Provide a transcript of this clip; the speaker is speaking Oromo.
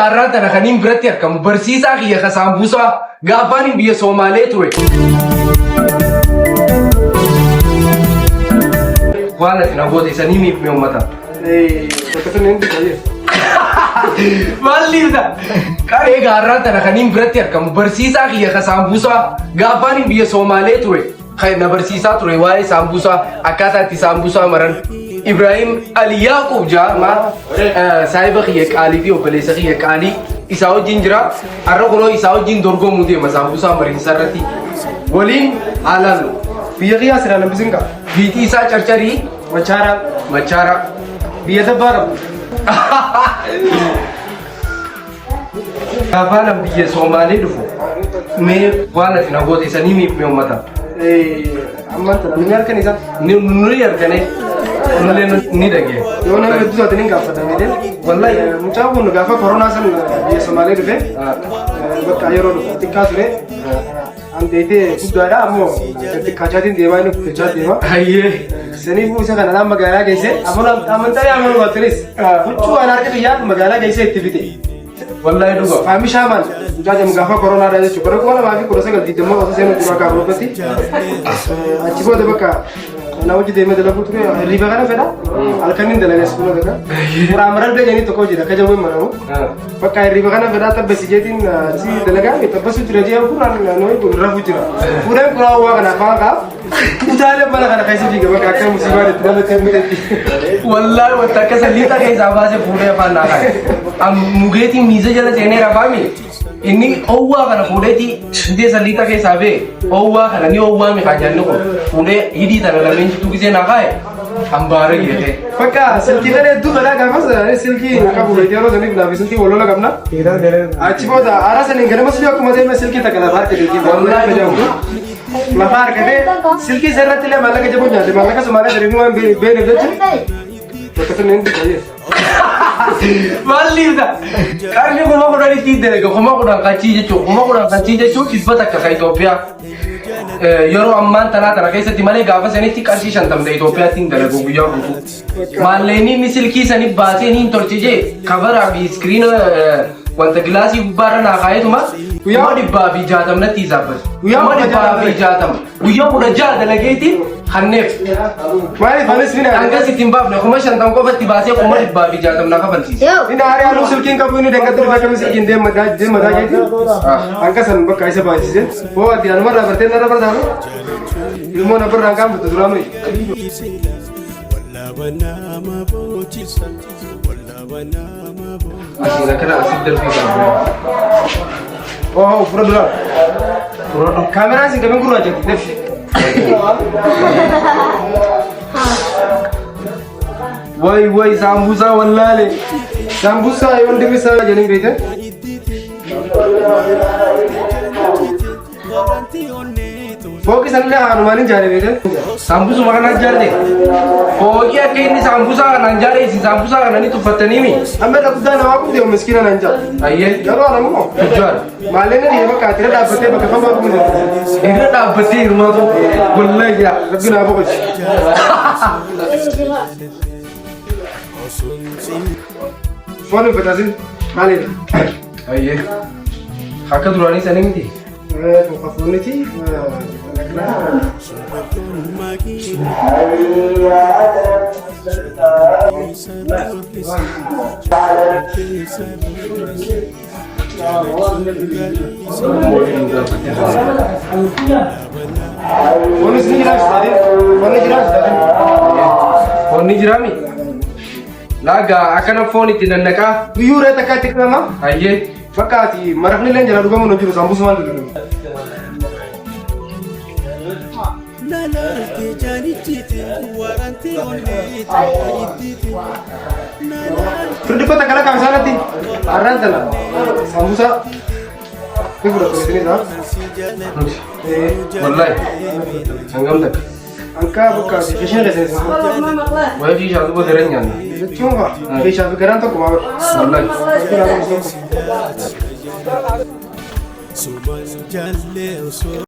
Arrata na kanin biratti argamu barsiisaa kiyya ka saambusaa gaafaan biyya Somaalee ture. Waan ati nagoota isanii miif mee uummata? Maalliidha? Egaa arrata na kanin biratti argamu barsiisaa kiyya ka saambusaa gaafaan biyya Somaalee ture. Na barsiisaa ture waa'ee saambusaa akkaataa itti saambusaa maran. Ibrahim Ali Yaqub Jama saahiba kiyya qaalii fi obboleessa kiyya qaalii isaa wajjin jira. Har'a kunoo isaa wajjin dorgomuu deema saambusaa mariinsa irratti waliin haalaan biyya kiyyaa siraan hambisin qaba. biitii isaa carcarii machaara Biyya tabbaa qabu. gaafaan biyya Somaalee dhufu mee waan ati nagoota isanii miif mee uummata? Amma ni harkan isaa. Nuni argane ni dhagee. Yoo nama hedduu isaatti ni gaafatame wallahi mucaan kun gaafa koronaa san biyya Somaalee dhufe bakka yeroo xiqqaa ture andeetee guddaadha ammoo xiqqaachaatiin deemaa inni guddachaa deema. Hayyee. Saniifuu isa kana magaalaa geesse amantaa yaamanu baattinis huccuu waan harka biyyaa magaalaa geesse itti fite. Wallahi dhuga. Faamishaa maal mucaa jamu gaafa koronaa dha jechuudha. Bara koronaa fi kudha sagal diidammoo osoo seenuu duraa gaafurratti achi booda bakka na wajji deemee dalaguu ture hirriba kana fedha halkaniin dalagees kun agarra. Muraamaran beekanii tokko hojjeta akka jawween maramu. Bakka hirriba kana fedha tabbasi jeetiin si dalagaa tabbasu jira jee kun nooyi rafu jira. Fuudheen kuraa waa kana afaan qaab utaalee mana kana keessa fiiga bakka akka musiibaa itti dalatee midhatti. Wallahi wanta akka saliixa keessaa baasee fuudhee afaan naa kaa'e. Mugeetiin miisa jala seenee rafaami. Inni owwaa kana fuudheeti hundee saliixa keessaa bee owwaa kana ni owwaa mi kajanni kun fuudhee hidhii tana lameen jitu gisee naa kaa'e hambaara geete. Bakka silkii kana hedduu fedhaa gaafas silkii qabu yeroo saniif laafi silkii walola qabna. Achi booda aaraa saniin ganama silii akkuma deemee silkii takka lafa harka deetiin lafa harkatee silkii sirratti illee maallaqa jaboo nyaate maallaqa Somaalee jedhanii waan beeneef jechuudha. Bakka sana hin dhiqayee. Maalliidha? Qarni kuma kudhan itti dalaga kuma kudhan qachii jechuun kuma kudhan qachii jechuun dhibbata akka ka Itoophiyaa yeroo ammaan tana keessatti malee gaafa sanitti qarshii 50 Itoophiyaatti hin dalagu guyyaa guutuu. Maalleenii inni silkii sanii baasee ni tolchijee kabaraa fi iskiriina wanta gilaasii gubbaarra naa kaa'etuma guyyaa 160 natti isaabbatu. Guyyaa 160 guyyaa 16 dalageetiin hanneef. Maaliif anis ni naan Angasi ittiin baafne kuma 50 qofatti baasee kuma 160 na kafalchiise. inni aarii halluu silkiin qabu inni dangaddu dhufa kamii silkiin deemadaa jeeti. Hangasan bakka isa baasise. Hoo addi anuma dabartee narra bartaanu. Ilmoo na birraan qaamtu duraa nuyi. Asii kana asii darbee qaba. Oh fura duraa. Kaameraan sin kamiin gurraacha defi. Wai sambusa wallahi. Sambusa yoon dibisa jedhanii beekte. Fooqi sanillee haanumaan hin jaale beekte. Sambusa makanaan jaarde. Hojii akka inni sambusa kanaan jaaree si sambusa kana ni tuffatanii mi? Amma dhaquddaa namaa qubdee miskiina nan jaal. Ayyee. Yeroo anamoo. Jujjuudha. Maalleen ni bakka ati irra dhaabbattee bakka famaa qubdee. Irra dhaabbattee hirmaatu wallahi jira. Rabbi naa boqochi. Foon uffatasin maalidha? Ayyee. Akka duraanii sanii miti. Fooniti. Foonis ni jiraas taate. Foon ni jiraas taate. Foon ni jiraami? Laga akkana foon itti nannaqaa. Biyyuu reeta akka itti qabama. Ayyee. Bakka ati maraqni illee jala dhugamu jiru sambusa waan dhugamu. Firdibbata kana kan isaanitti har'aan tana sambusa ni fudhatu isinii ta'a. Wallahi. Hangam takka. Anka bakka ati kishin keessatti. Wayii fi shaatu booda irra nyaanna. Jechuun faa keeshaa fi garaan tokko maa Wallahi. godha.